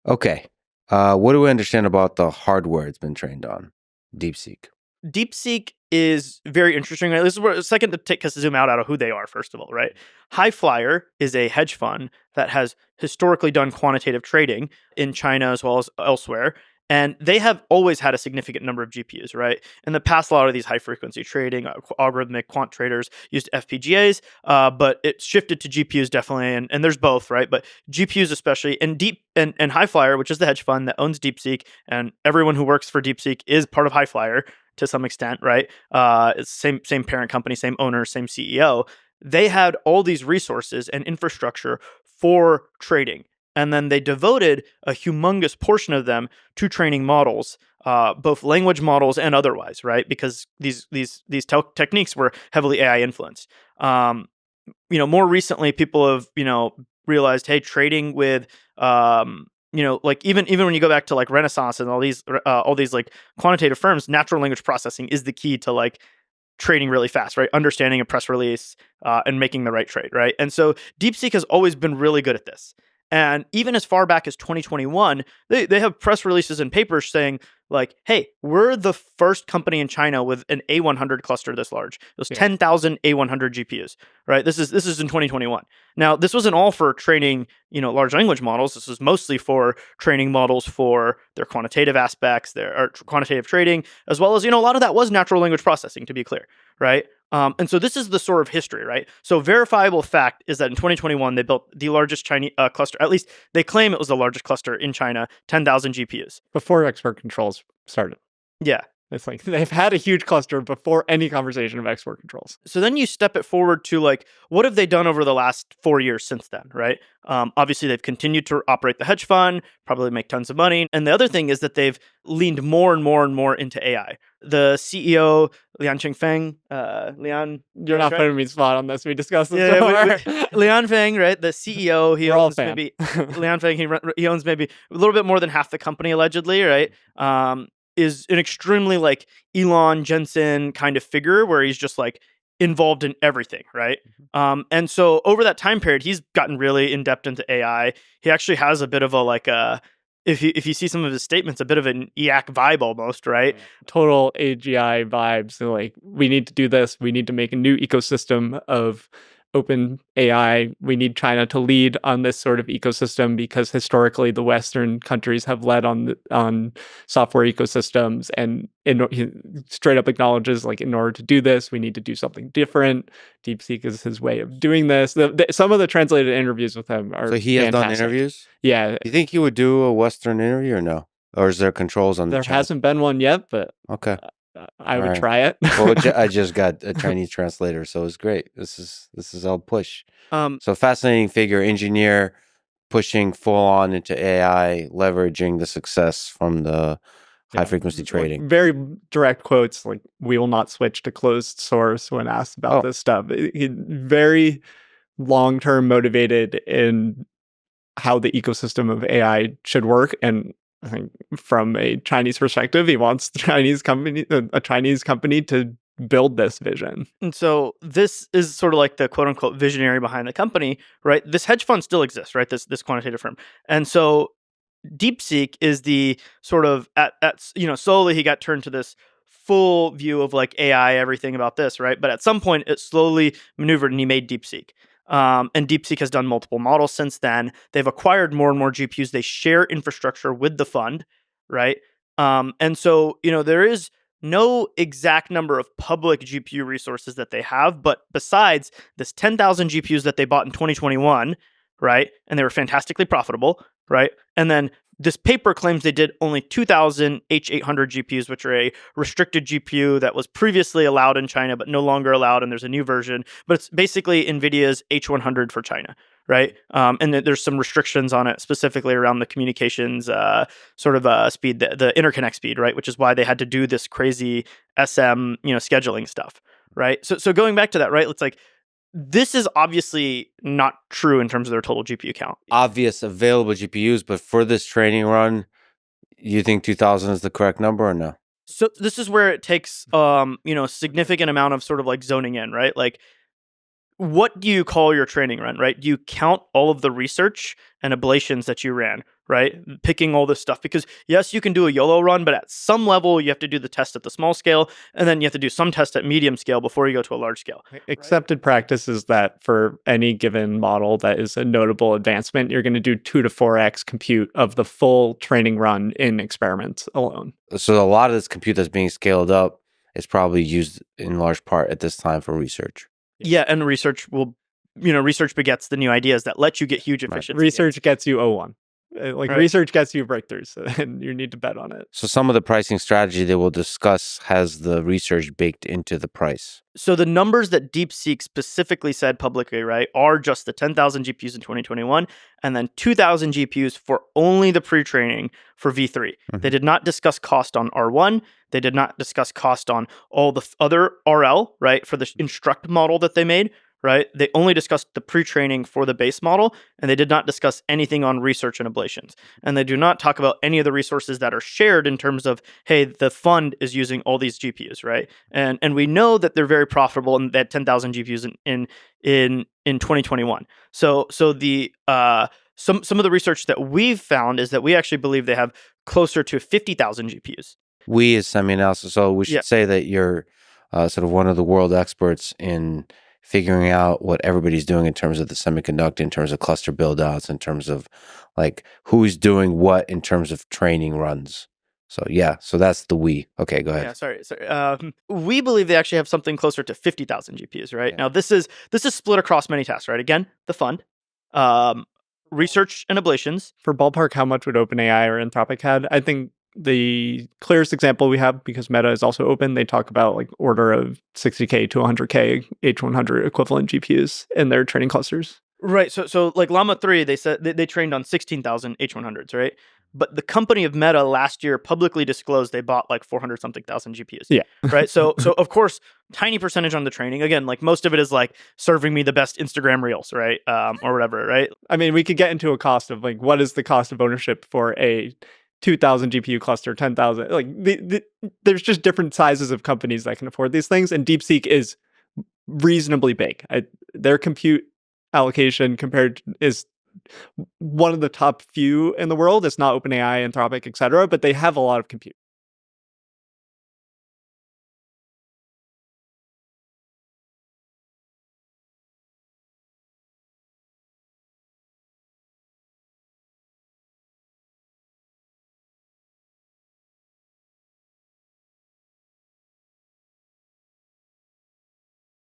Okay. What do we understand about the hardware it's been trained on? DeepSeek. DeepSeek is very interesting. Right? This is where a second to take us to zoom out of who they are, first of all, right? Highflyer is a hedge fund that has historically done quantitative trading in China as well as elsewhere. And they have always had a significant number of GPUs, right? In the past, a lot of these high frequency trading, algorithmic quant traders used FPGAs, but it shifted to GPUs definitely. And there's both, right? But GPUs especially, and Highflyer, which is the hedge fund that owns DeepSeek, and everyone who works for DeepSeek is part of Highflyer to some extent, right? It's same parent company, same owner, same CEO. They had all these resources and infrastructure for trading, and then they devoted a humongous portion of them to training models, both language models and otherwise, right? Because these techniques were heavily AI influenced. More recently, people have realized, hey, trading with like even when you go back to like Renaissance and all these like quantitative firms, natural language processing is the key to like trading really fast, right? Understanding a press release and making the right trade, right? And so DeepSeek has always been really good at this. And even as far back as 2021, they have press releases and papers saying like, hey, we're the first company in China with an A100 cluster this large. It was 10,000 A100 GPUs, right? This is in 2021. Now, this wasn't all for training, large language models. This was mostly for training models for their quantitative aspects, their quantitative trading, as well as, a lot of that was natural language processing, to be clear, right? And so this is the sort of history, right? So verifiable fact is that in 2021, they built the largest Chinese cluster. At least they claim it was the largest cluster in China, 10,000 GPUs. Before export controls started. Yeah. It's like they've had a huge cluster before any conversation of export controls. So then you step it forward to like, what have they done over the last 4 years since then, right? Obviously, they've continued to operate the hedge fund, probably make tons of money. And the other thing is that they've leaned more and more and more into AI. The CEO, Lian Feng, You're not putting me spot on this. We discussed this Lian Feng, right? The CEO, he We're all owns maybe Lian Feng. He owns maybe a little bit more than half the company, allegedly, right? Is an extremely like Elon Jensen kind of figure where he's just like involved in everything, right? And so over that time period, he's gotten really in depth into AI. He actually has a bit of a like if you see some of his statements, a bit of an EAC vibe almost, right? Total AGI vibes. So like, we need to do this. We need to make a new ecosystem of open AI. We need China to lead on this sort of ecosystem because historically the Western countries have led on software ecosystems, and he straight up acknowledges like, in order to do this, we need to do something different. DeepSeek is his way of doing this. Some of the translated interviews with him are so he has fantastic. done interviews? Yeah. You think he would do a Western interview or no? Or is there controls on there hasn't been one yet, but okay. I would try it. Well, I just got a Chinese translator, so it's great. This is all push. So fascinating figure, engineer, pushing full on into AI, leveraging the success from the high frequency trading. Like, very direct quotes, like, we will not switch to closed source when asked about this stuff. He very long-term motivated in how the ecosystem of AI should work. And I think from a Chinese perspective, he wants a Chinese company to build this vision. And so this is sort of like the quote unquote visionary behind the company, right? This hedge fund still exists, right? This quantitative firm. And so DeepSeek is the sort of slowly he got turned to this full view of like AI, everything about this, right? But at some point it slowly maneuvered and he made DeepSeek. And DeepSeek has done multiple models since then. They've acquired more and more GPUs. They share infrastructure with the fund, right? And so, there is no exact number of public GPU resources that they have, but besides this 10,000 GPUs that they bought in 2021, right? And they were fantastically profitable, right? And then this paper claims they did only 2,000 H800 GPUs, which are a restricted GPU that was previously allowed in China, but no longer allowed. And there's a new version, but it's basically NVIDIA's H100 for China, right? And there's some restrictions on it, specifically around the communications speed, the interconnect speed, right? Which is why they had to do this crazy SM, scheduling stuff, right? So going back to that, right? It's like, this is obviously not true in terms of their total GPU count. Obvious available GPUs, but for this training run, you think 2,000 is the correct number or no? So this is where it takes, significant amount of sort of like zoning in, right? Like, what do you call your training run, right? Do you count all of the research and ablations that you ran, right? Picking all this stuff, because yes, you can do a YOLO run, but at some level you have to do the test at the small scale, and then you have to do some test at medium scale before you go to a large scale. Accepted practice is that for any given model that is a notable advancement, you're going to do 2 to 4x compute of the full training run in experiments alone. So a lot of this compute that's being scaled up is probably used in large part at this time for research. Yeah, and research begets the new ideas that let you get huge efficiency. Research gets you O1. Research gets you breakthroughs, and you need to bet on it. So some of the pricing strategy that we'll discuss has the research baked into the price. So the numbers that DeepSeek specifically said publicly, right, are just the 10,000 GPUs in 2021, and then 2,000 GPUs for only the pre-training for V3. Mm-hmm. They did not discuss cost on R1. They did not discuss cost on all the other RL, right, for the instruct model that they made. Right? They only discussed the pre-training for the base model, and they did not discuss anything on research and ablations. And they do not talk about any of the resources that are shared in terms of, hey, the fund is using all these GPUs, right? And we know that they're very profitable and that 10,000 GPUs in 2021. So the some of the research that we've found is that we actually believe they have closer to 50,000 GPUs. We as SemiAnalysis, so we should say that you're sort of one of the world experts in figuring out what everybody's doing in terms of the semiconductor, in terms of cluster build-outs, in terms of like who's doing what in terms of training runs. So so that's the we. Okay, go ahead. Yeah, sorry. We believe they actually have something closer to 50,000 GPUs, right? Yeah. Now this is split across many tasks, right? Again, the fund, research and ablations. For ballpark, how much would OpenAI or Anthropic had? I think the clearest example we have, because Meta is also open, they talk about like order of 60K to 100K H100 equivalent GPUs in their training clusters. Right. So like Llama 3, they said they trained on 16,000 H100s, right? But the company of Meta last year publicly disclosed they bought like 400 something thousand GPUs. Yeah. Right. So of course, tiny percentage on the training. Again, like most of it is like serving me the best Instagram reels, right? Or whatever, right? I mean, we could get into a cost of like, what is the cost of ownership for a 2,000 GPU cluster, 10,000. Like there's just different sizes of companies that can afford these things, and DeepSeek is reasonably big. Their compute allocation is one of the top few in the world. It's not OpenAI, Anthropic, etc., but they have a lot of compute.